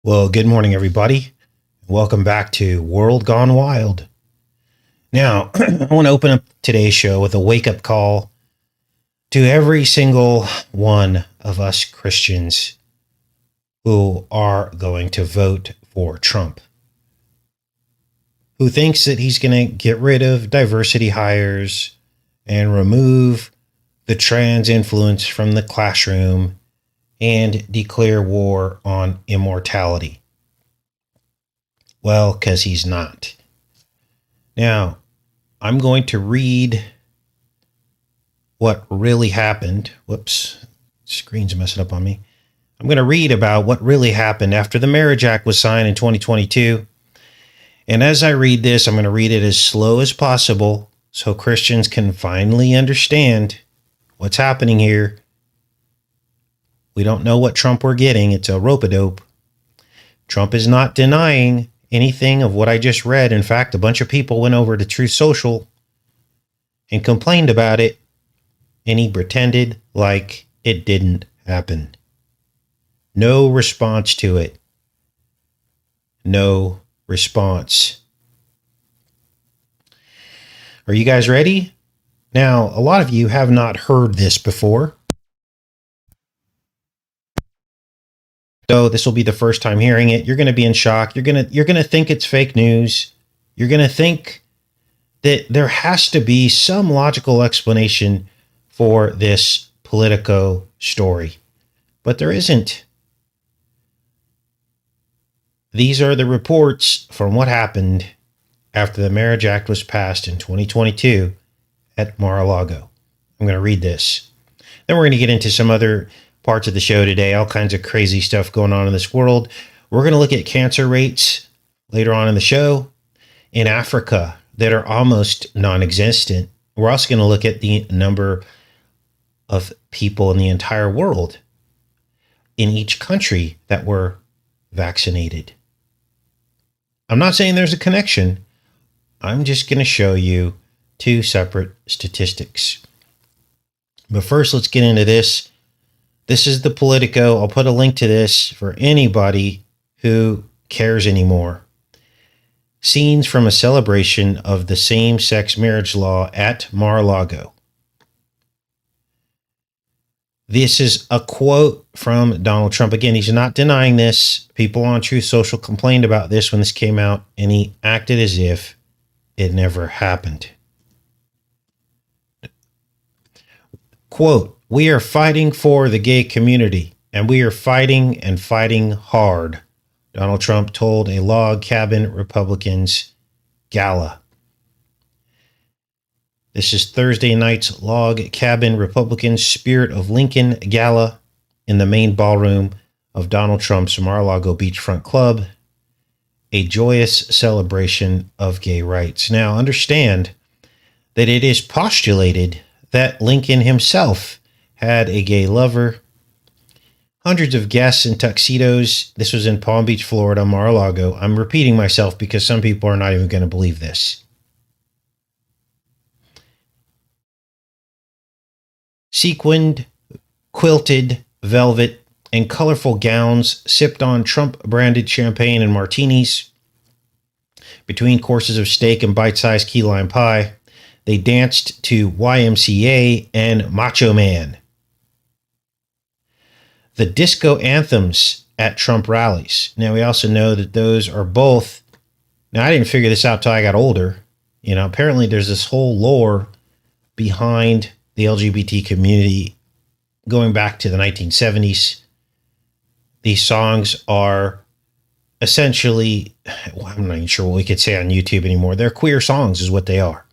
Well, good morning, everybody. Welcome back to World Gone Wild. Now, I want to open up today's show with a wake up call to every single one of us Christians who are going to vote for Trump, who thinks that he's going to get rid of diversity hires and remove the trans influence from the classroom and declare war on immortality. Well, because he's not. Now, I'm going to read what really happened. Whoops, screen's messing up on me. I'm going to read about what really happened after the Marriage Act was signed in 2022. And as I read this, I'm going to read it as slow as possible so Christians can finally understand what's happening here. We don't know what Trump we're getting. It's a rope-a-dope. Trump is not denying anything of what I just read. In fact, a bunch of people went over to Truth Social and complained about it, and he pretended like it didn't happen. No response to it. No response. Are you guys ready? Now, a lot of you have not heard this before. So this will be the first time hearing it. You're going to be in shock. You're going to think it's fake news. You're going to think that there has to be some logical explanation for this Politico story, but there isn't. These are the reports from what happened after the Marriage Act was passed in 2022 at Mar-a-Lago. I'm going to read this. Then we're going to get into some other parts of the show today, all kinds of crazy stuff going on in this world. We're going to look at cancer rates later on in the show in Africa that are almost non-existent. We're also going to look at the number of people in the entire world in each country that were vaccinated. I'm not saying there's a connection. I'm just going to show you two separate statistics. But first, let's get into this. This is the Politico. I'll put a link to this for anybody who cares anymore. Scenes from a celebration of the same-sex marriage law at Mar-a-Lago. This is a quote from Donald Trump. Again, he's not denying this. People on Truth Social complained about this when this came out, and he acted as if it never happened. Quote, "We are fighting for the gay community, and we are fighting and fighting hard," Donald Trump told a log cabin Republicans gala. This is Thursday night's log cabin Republicans Spirit of Lincoln gala in the main ballroom of Donald Trump's Mar-a-Lago beachfront club, a joyous celebration of gay rights. Now, understand that it is postulated that Lincoln himself had a gay lover. Hundreds of guests in tuxedos. This was in Palm Beach, Florida, Mar-a-Lago. I'm repeating myself because some people are not even going to believe this. Sequined, quilted, velvet, and colorful gowns sipped on Trump-branded champagne and martinis. Between courses of steak and bite-sized key lime pie, they danced to YMCA and Macho Man. The disco anthems at Trump rallies. Now, we also know that those are both. Now, I didn't figure this out till I got older. Apparently there's this whole lore behind the LGBT community going back to the 1970s. These songs are essentially, I'm not even sure what we could say on YouTube anymore. They're queer songs is what they are.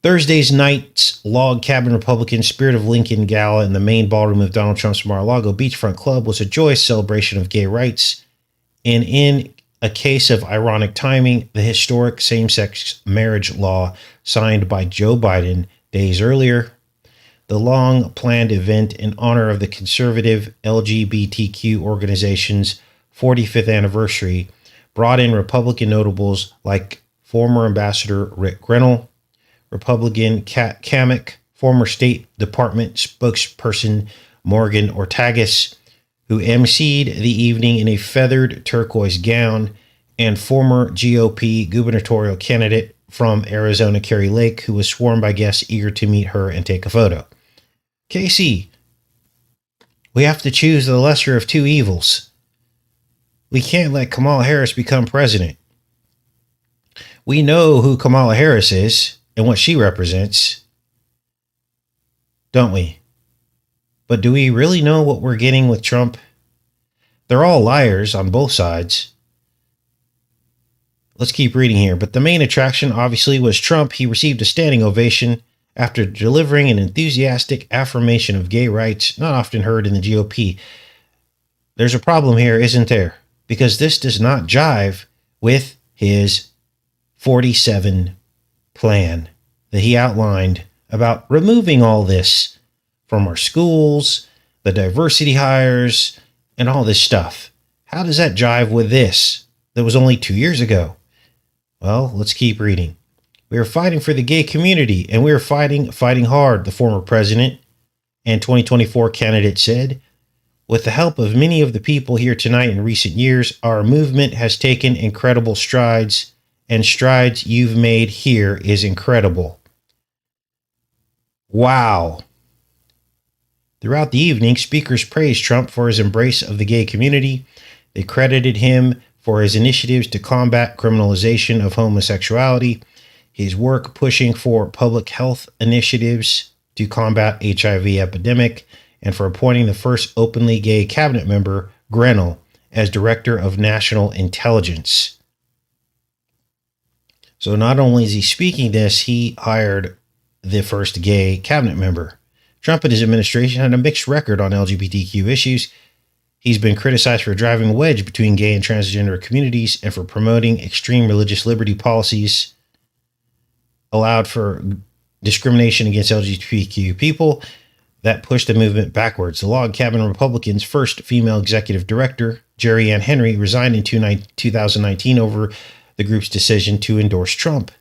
Thursday's night's log cabin Republican Spirit of Lincoln gala in the main ballroom of Donald Trump's Mar-a-Lago beachfront club was a joyous celebration of gay rights. And in a case of ironic timing, the historic same-sex marriage law signed by Joe Biden days earlier, the long-planned event in honor of the conservative LGBTQ organization's 45th anniversary brought in Republican notables like former Ambassador Rick Grinnell, Republican Kat Cammack, former State Department spokesperson Morgan Ortagus, who emceed the evening in a feathered turquoise gown, and former GOP gubernatorial candidate from Arizona, Kari Lake, who was swarmed by guests eager to meet her and take a photo. Casey, we have to choose the lesser of two evils. We can't let Kamala Harris become president. We know who Kamala Harris is and what she represents, don't we? But do we really know what we're getting with Trump? They're all liars on both sides. Let's keep reading here. But the main attraction, obviously, was Trump. He received a standing ovation after delivering an enthusiastic affirmation of gay rights, not often heard in the GOP. There's a problem here, isn't there? Because this does not jive with his 47 plan that he outlined about removing all this from our schools, the diversity hires, and all this stuff. How does that jive with this that was only 2 years ago? Well, let's keep reading. We are fighting for the gay community, and we are fighting hard, the former president and 2024 candidate said. With the help of many of the people here tonight in recent years, our movement has taken incredible strides, and strides you've made here is incredible. Wow. Throughout the evening, speakers praised Trump for his embrace of the gay community. They credited him for his initiatives to combat criminalization of homosexuality, his work pushing for public health initiatives to combat HIV epidemic, and for appointing the first openly gay cabinet member, Grenell, as Director of National Intelligence. So not only is he speaking this, he hired the first gay cabinet member. Trump and his administration had a mixed record on LGBTQ issues. He's been criticized for driving a wedge between gay and transgender communities and for promoting extreme religious liberty policies, allowed for discrimination against LGBTQ people that pushed the movement backwards. The Log Cabin Republicans' first female executive director, Jerry Ann Henry, resigned in 2019 over the group's decision to endorse Trump.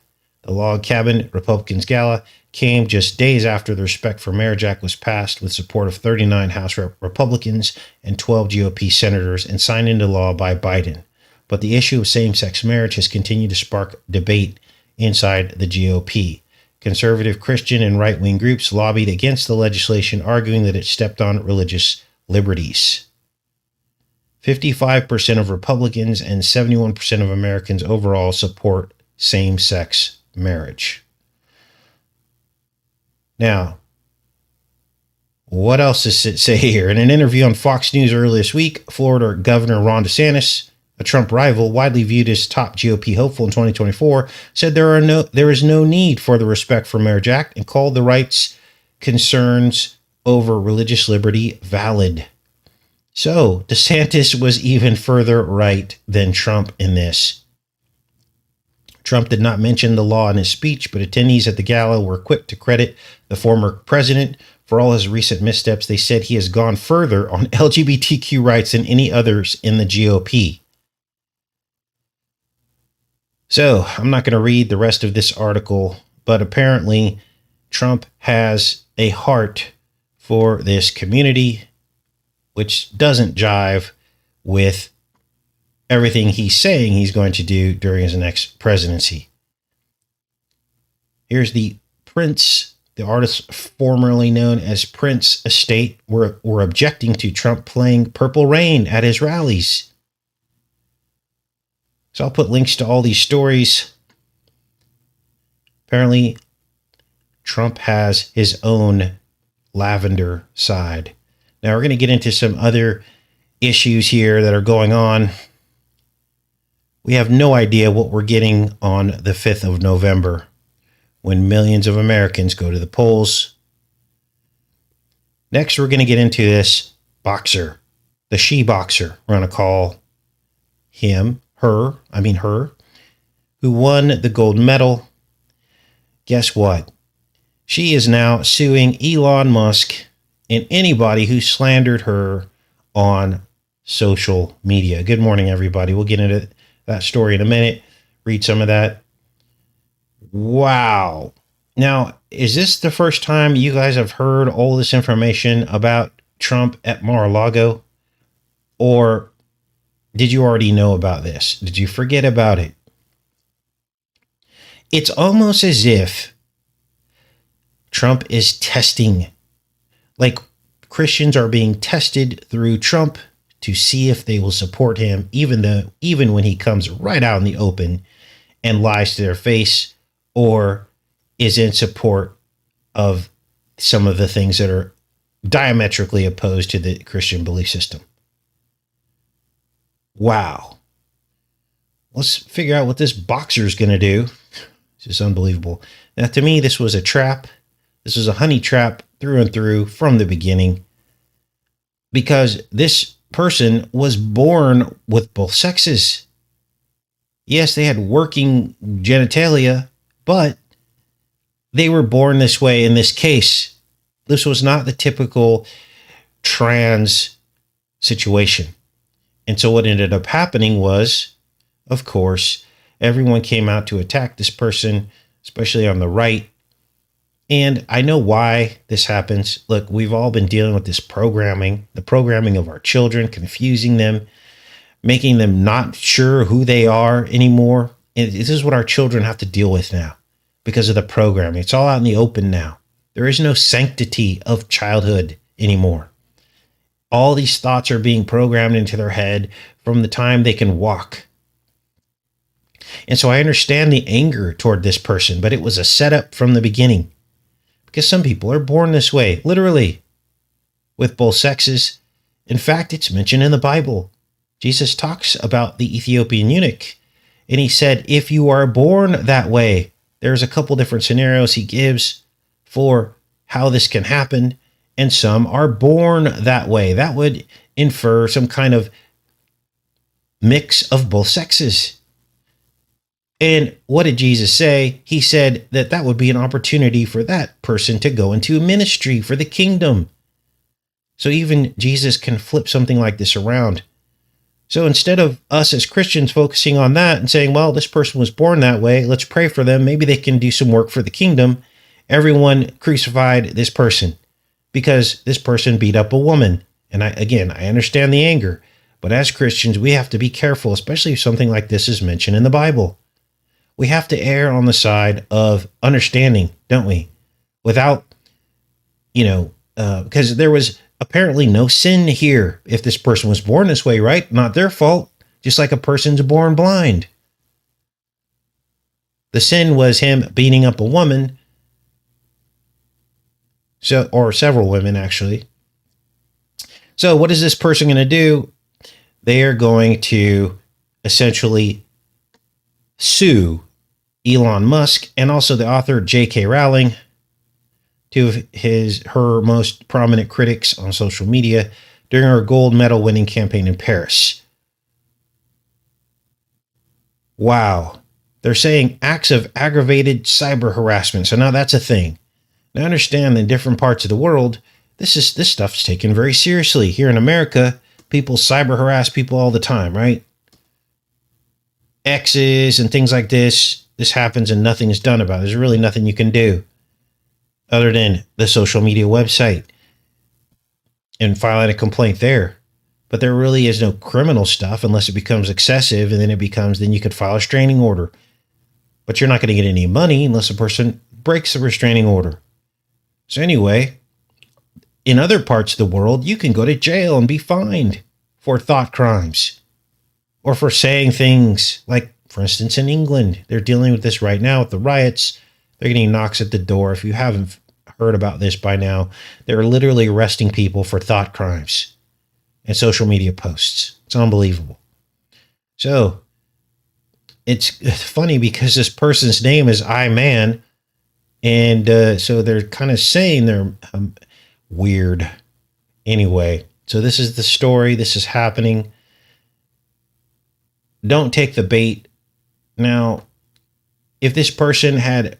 The Log Cabin Republicans' Gala came just days after the Respect for Marriage Act was passed with support of 39 House Republicans and 12 GOP senators and signed into law by Biden. But the issue of same-sex marriage has continued to spark debate inside the GOP. Conservative Christian and right-wing groups lobbied against the legislation, arguing that it stepped on religious liberties. 55% of Republicans and 71% of Americans overall support same-sex marriage. Now, what else does it say here? In an interview on Fox News earlier this week, Florida Governor Ron DeSantis, a Trump rival widely viewed as top GOP hopeful in 2024, said there is no need for the Respect for Marriage Act and called the rights concerns over religious liberty valid. So DeSantis was even further right than Trump in this. Trump did not mention the law in his speech, but attendees at the gala were quick to credit the former president for all his recent missteps. They said he has gone further on LGBTQ rights than any others in the GOP. So I'm not going to read the rest of this article, but apparently Trump has a heart for this community, which doesn't jive with everything he's saying he's going to do during his next presidency. Here's the Prince, the artist formerly known as Prince estate, were objecting to Trump playing Purple Rain at his rallies. So I'll put links to all these stories. Apparently, Trump has his own Lavender side. Now we're going to get into some other issues here that are going on. We have no idea what we're getting on the 5th of November when millions of Americans go to the polls. Next, we're going to get into this boxer, the she boxer, we're going to call her, who won the gold medal. Guess what? She is now suing Elon Musk and anybody who slandered her on social media. Good morning, everybody. We'll get into that story in a minute. Read some of that. Wow. Now, is this the first time you guys have heard all this information about Trump at Mar-a-Lago? Or did you already know about this? Did you forget about it? It's almost as if Trump is testing, like Christians are being tested through Trump to see if they will support him, even when he comes right out in the open and lies to their face, or is in support of some of the things that are diametrically opposed to the Christian belief system. Wow. Let's figure out what this boxer is going to do. It's just unbelievable. Now, to me, this was a trap. This was a honey trap through and through from the beginning, because this person was born with both sexes. Yes, they had working genitalia, but they were born this way in this case. This was not the typical trans situation. And so what ended up happening was, of course, everyone came out to attack this person, especially on the right. And I know why this happens. Look, we've all been dealing with this programming, the programming of our children, confusing them, making them not sure who they are anymore. And this is what our children have to deal with now because of the programming. It's all out in the open now. There is no sanctity of childhood anymore. All these thoughts are being programmed into their head from the time they can walk. And so I understand the anger toward this person, but it was a setup from the beginning. Because some people are born this way, literally, with both sexes. In fact, it's mentioned in the Bible. Jesus talks about the Ethiopian eunuch, and he said, if you are born that way, there's a couple different scenarios he gives for how this can happen, and some are born that way. That would infer some kind of mix of both sexes. And what did Jesus say? He said that that would be an opportunity for that person to go into ministry for the kingdom. So even Jesus can flip something like this around. So instead of us as Christians focusing on that and saying, well, this person was born that way, let's pray for them, maybe they can do some work for the kingdom, everyone crucified this person because this person beat up a woman. And I understand the anger, but as Christians, we have to be careful, especially if something like this is mentioned in the Bible. We have to err on the side of understanding, don't we? Without, because there was apparently no sin here if this person was born this way, right? Not their fault, just like a person's born blind. The sin was him beating up a woman, or several women, actually. So what is this person going to do? They are going to essentially sue Elon Musk and also the author J.K. Rowling, two of her most prominent critics on social media, during her gold medal winning campaign in Paris. Wow. They're saying acts of aggravated cyber harassment. So now that's a thing. Now understand, in different parts of the world, this stuff's taken very seriously. Here in America, people cyber harass people all the time, right? Exes and things like this. This happens and nothing is done about it. There's really nothing you can do other than the social media website and filing a complaint there. But there really is no criminal stuff unless it becomes excessive, and then you could file a restraining order. But you're not going to get any money unless a person breaks the restraining order. So anyway, in other parts of the world, you can go to jail and be fined for thought crimes or for saying things like, for instance, in England, they're dealing with this right now with the riots. They're getting knocks at the door. If you haven't heard about this by now, they're literally arresting people for thought crimes and social media posts. It's unbelievable. So it's funny because this person's name is I-Man. And so they're kind of saying they're weird. Anyway, so this is the story. This is happening. Don't take the bait. Now, if this person had,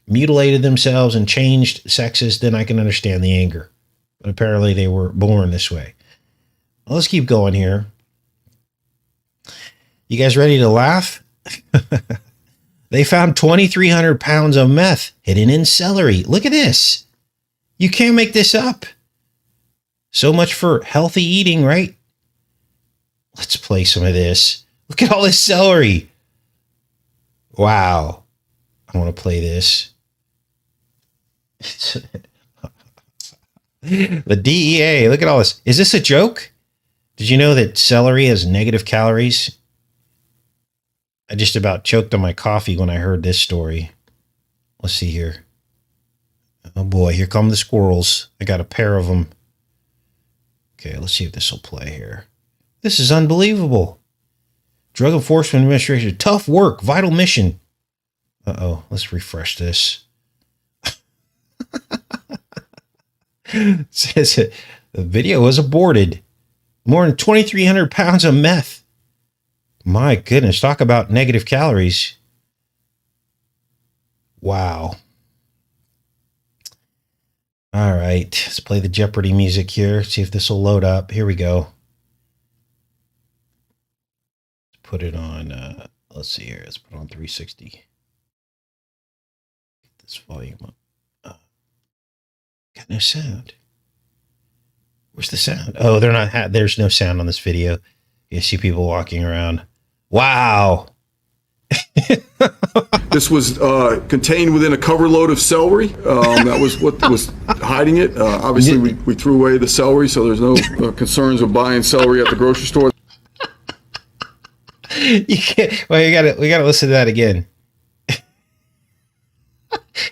mutilated themselves and changed sexes, then I can understand the anger. But apparently they were born this way. Well, let's keep going here. You guys ready to laugh? They found 2,300 pounds of meth hidden in celery. Look at this. You can't make this up. So much for healthy eating, right? Let's play some of this. Look at all this celery. Wow. I want to play this. The DEA. Look at all this. Is this a joke? Did you know that celery has negative calories? I just about choked on my coffee when I heard this story. Let's see here. Oh boy, here come the squirrels. I got a pair of them. Okay, let's see if this will play here. This is unbelievable. Drug Enforcement Administration. Tough work. Vital mission. Uh-oh. Let's refresh this. It says the video was aborted. More than 2,300 pounds of meth. My goodness. Talk about negative calories. Wow. All right. Let's play the Jeopardy music here. See if this will load up. Here we go. Let's put it on. Let's see here. Let's put it on 360. Get this volume up. Got no sound. Where's the sound? Oh, they're not. There's no sound on this video. You see people walking around. Wow. This was contained within a cover load of celery. That was what was hiding it. Obviously, we threw away the celery, so there's no concerns of buying celery at the grocery store. You can't. Well, we gotta listen to that again.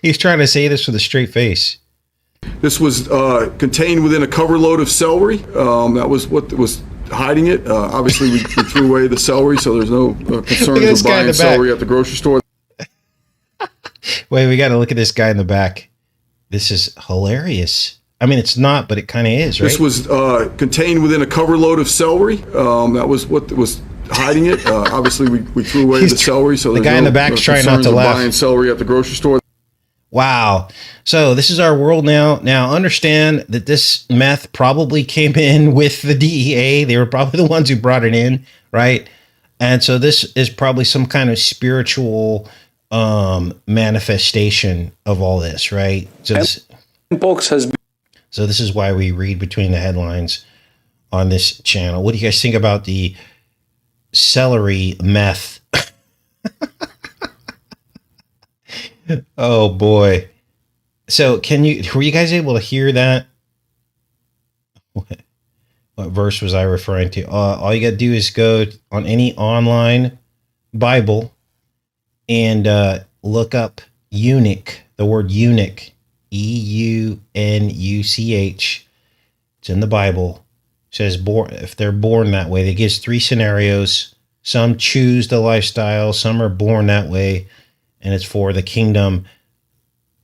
He's trying to say this with a straight face. This was contained within a cover load of celery. That was what was hiding it. Obviously, we threw away the celery, so there's no concerns of buying celery at the grocery store. Wait, we got to look at this guy in the back. This is hilarious. I mean, it's not, but it kind of is, right? This was contained within a cover load of celery. That was what was hiding it. Obviously, we threw away the celery, so the guy in the back's trying not to laugh. Buying celery at the grocery store. Wow. So this is our world now. Now understand that this meth probably came in with the DEA. They were probably the ones who brought it in, right? And so this is probably some kind of spiritual manifestation of all this, right? So this is why we read between the headlines on this channel. What do you guys think about the celery meth? Oh boy. So were you guys able to hear that? What verse was I referring to? All you got to do is go on any online Bible and look up eunuch, the word eunuch, EUNUCH. It's in the Bible. It says if they're born that way. It gives 3 scenarios. Some choose the lifestyle, some are born that way. And it's for the kingdom,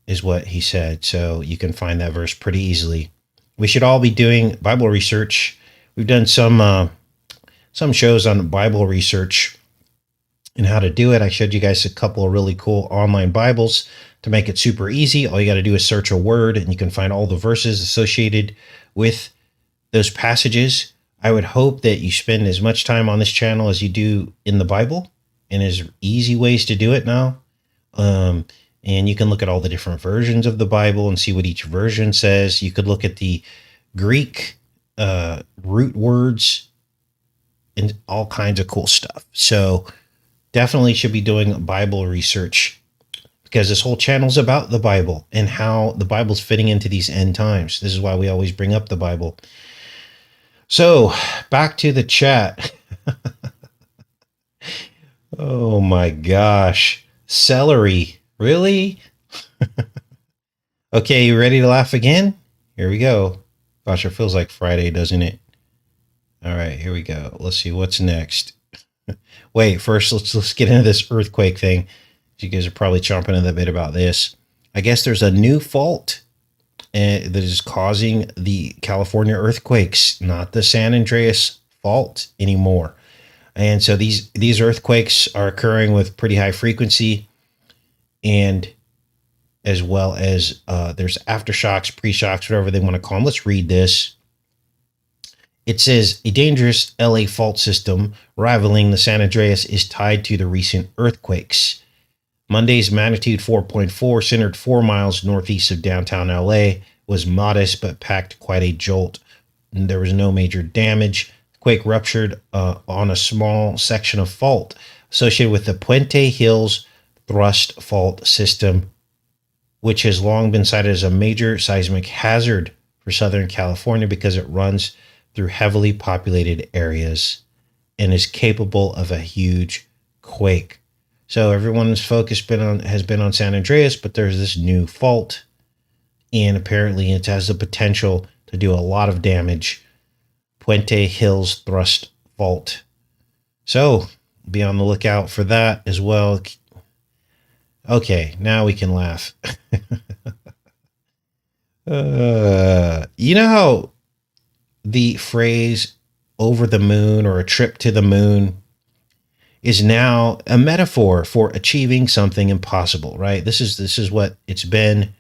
is what he said. So you can find that verse pretty easily. We should all be doing Bible research. We've done some shows on Bible research and how to do it. I showed you guys a couple of really cool online Bibles to make it super easy. All you got to do is search a word, and you can find all the verses associated with those passages. I would hope that you spend as much time on this channel as you do in the Bible, and there's easy ways to do it now. And you can look at all the different versions of the Bible and see what each version says. You could look at the Greek root words and all kinds of cool stuff. So definitely should be doing Bible research, because this whole channel is about the Bible and how the Bible's fitting into these end times. This is why we always bring up the Bible. So back to the chat. Oh my gosh. Celery. Really? Okay, you ready to laugh again? Here we go. Gosh, it feels like Friday, doesn't it? All right, here we go. Let's see what's next. Wait, first let's get into this earthquake thing. You guys are probably chomping at the bit about this. I guess there's a new fault that is causing the California earthquakes, not the San Andreas fault anymore. And so these earthquakes are occurring with pretty high frequency, and as well as there's aftershocks, pre-shocks, whatever they want to call them. Let's read this. It says, a dangerous LA fault system rivaling the San Andreas is tied to the recent earthquakes. Monday's magnitude 4.4, centered 4 miles northeast of downtown LA, was modest but packed quite a jolt. There was no major damage. Quake ruptured on a small section of fault associated with the Puente Hills thrust fault system, which has long been cited as a major seismic hazard for Southern California because it runs through heavily populated areas and is capable of a huge quake. So everyone's focus has been on San Andreas, but there's this new fault, and apparently it has the potential to do a lot of damage. Puente Hills thrust fault. So be on the lookout for that as well. Okay, now we can laugh. You know how the phrase over the moon or a trip to the moon is now a metaphor for achieving something impossible, right? This is what it's been.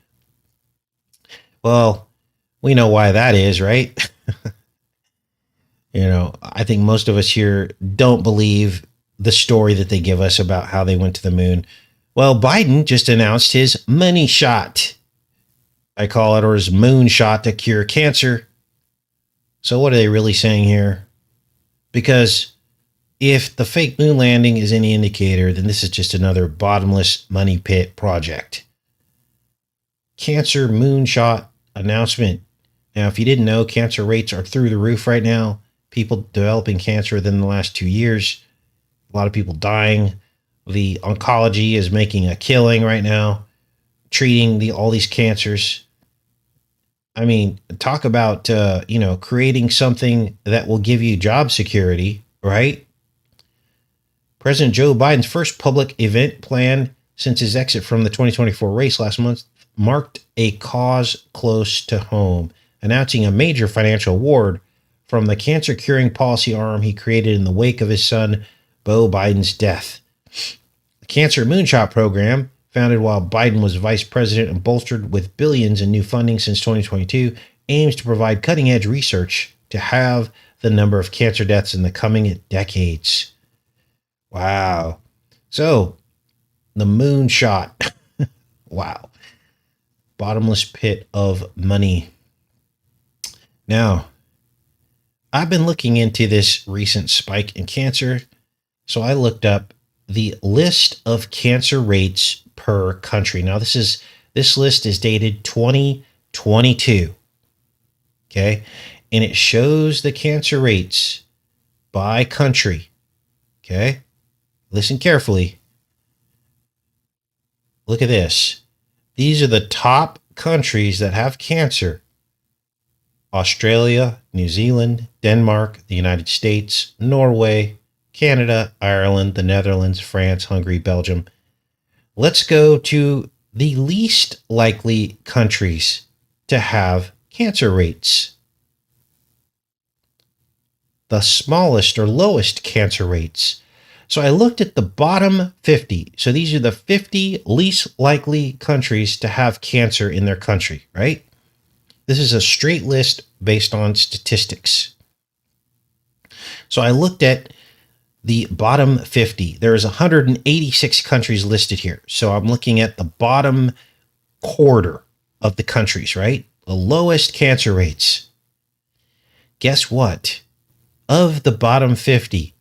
Well, we know why that is, right? I think most of us here don't believe the story that they give us about how they went to the moon. Well, Biden just announced his money shot. I call it, or his moonshot to cure cancer. So what are they really saying here? Because if the fake moon landing is any indicator, then this is just another bottomless money pit project. Cancer moonshot announcement. Now, if you didn't know, cancer rates are through the roof right now. People developing cancer within the last 2 years. A lot of people dying. The oncology is making a killing right now, treating all these cancers. I mean, talk about, creating something that will give you job security, right? President Joe Biden's first public event plan since his exit from the 2024 race last month marked a cause close to home, announcing a major financial award from the cancer curing policy arm he created in the wake of his son, Beau Biden's death. The Cancer Moonshot program, founded while Biden was vice president and bolstered with billions in new funding since 2022, aims to provide cutting-edge research to halve the number of cancer deaths in the coming decades. Wow. So, the moonshot. Wow. Bottomless pit of money. Now, I've been looking into this recent spike in cancer, so I looked up the list of cancer rates per country. Now, this list is dated 2022. Okay, and it shows the cancer rates by country. Okay, listen carefully. Look at this. These are the top countries that have cancer: Australia, New Zealand, Denmark, the United States, Norway, Canada, Ireland, the Netherlands, France, Hungary, Belgium. Let's go to the least likely countries to have cancer rates. The smallest or lowest cancer rates. So I looked at the bottom 50. So these are the 50 least likely countries to have cancer in their country, right? This is a straight list based on statistics. So I looked at the bottom 50. There's 186 countries listed here. So I'm looking at the bottom quarter of the countries, right? The lowest cancer rates. Guess what? Of the bottom 50,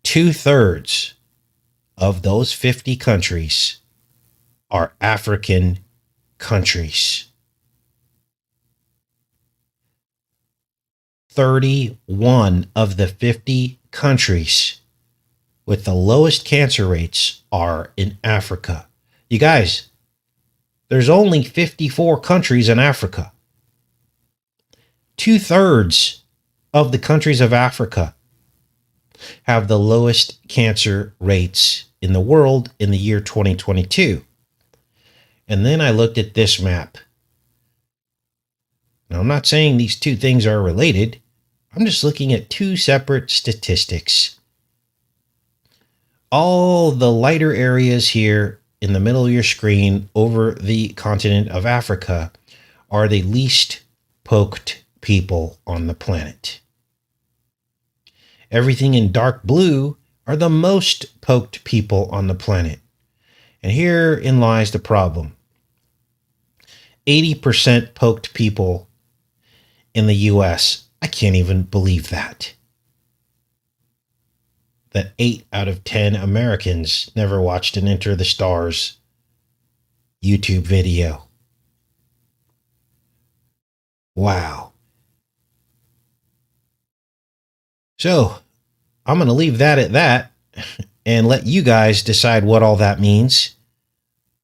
2/3 of those 50 countries are African countries. 31 of the 50 countries with the lowest cancer rates are in Africa. You guys, there's only 54 countries in Africa. 2/3 of the countries of Africa have the lowest cancer rates in the world in the year 2022. And then I looked at this map. Now, I'm not saying these two things are related. I'm just looking at two separate statistics. All the lighter areas here in the middle of your screen over the continent of Africa are the least poked people on the planet. Everything in dark blue are the most poked people on the planet. And herein lies the problem. 80% poked people in the US. I can't even believe that. that 8 out of 10 Americans never watched an Enter the Stars YouTube video. Wow. So I'm going to leave that at that and let you guys decide what all that means.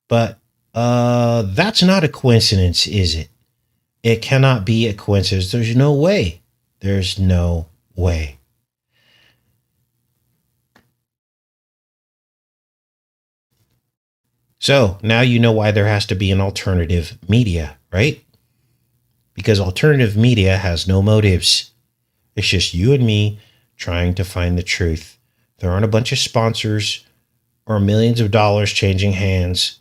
But that's not a coincidence, is it? It cannot be a coincidence. There's no way. There's no way. So now you know why there has to be an alternative media, right? Because alternative media has no motives. It's just you and me trying to find the truth. There aren't a bunch of sponsors or millions of dollars changing hands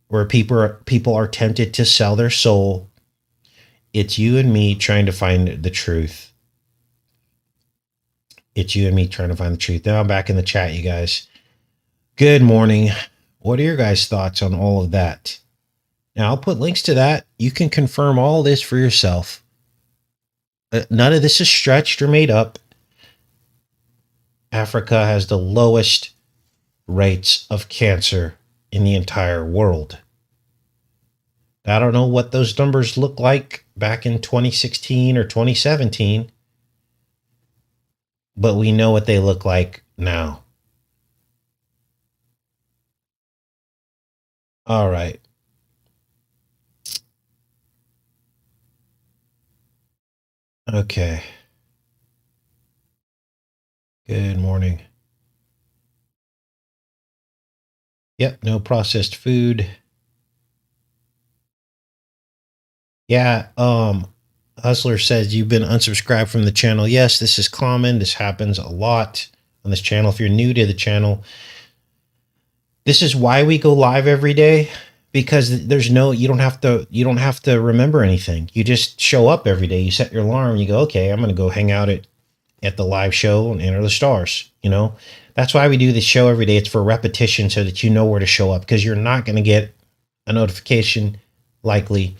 where people are tempted to sell their soul. It's you and me trying to find the truth. It's you and me trying to find the truth. Now I'm back in the chat, you guys. Good morning. What are your guys' thoughts on all of that? Now I'll put links to that. You can confirm all this for yourself. None of this is stretched or made up. Africa has the lowest rates of cancer in the entire world. I don't know what those numbers look like back in 2016 or 2017, but we know what they look like now. All right. Okay. Good morning. Yep, no processed food. Yeah, Hustler says you've been unsubscribed from the channel. Yes, this is common. This happens a lot on this channel. If you're new to the channel, this is why we go live every day, because there's no, you don't have to remember anything. You just show up every day. You set your alarm. You go, okay, I'm going to go hang out at the live show and Enter the Stars. You know, that's why we do this show every day. It's for repetition so that you know where to show up, because you're not going to get a notification likely,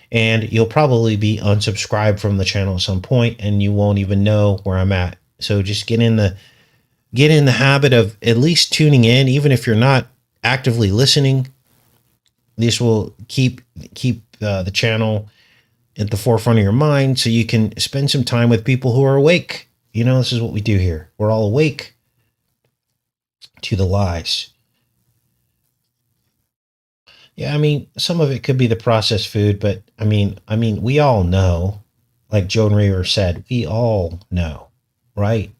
and you'll probably be unsubscribed from the channel at some point and you won't even know where I'm at. So just get in the habit of at least tuning in, even if you're not actively listening. This will keep the channel at the forefront of your mind, so you can spend some time with people who are awake. You know, this is what we do here. We're all awake to the lies. Yeah, I mean, some of it could be the processed food, but I mean, we all know, like Joan Reaver said, we all know, right?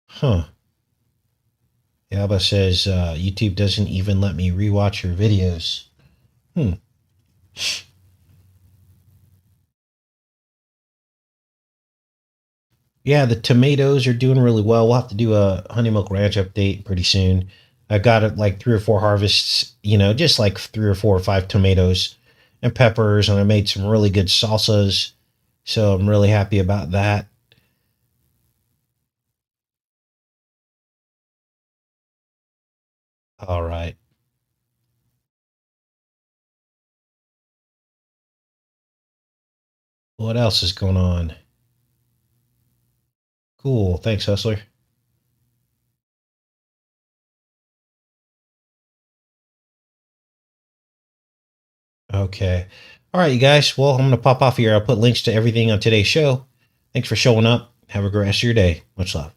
Huh. Yaba says, YouTube doesn't even let me rewatch your videos. Yeah, the tomatoes are doing really well. We'll have to do a Honey Milk Ranch update pretty soon. I got it like 3 or 4 harvests, you know, just like 3 or 4 or 5 tomatoes and peppers, and I made some really good salsas. So I'm really happy about that. All right. What else is going on? Cool. Thanks, Hustler. Okay. All right, you guys. Well, I'm going to pop off here. I'll put links to everything on today's show. Thanks for showing up. Have a great rest of your day. Much love.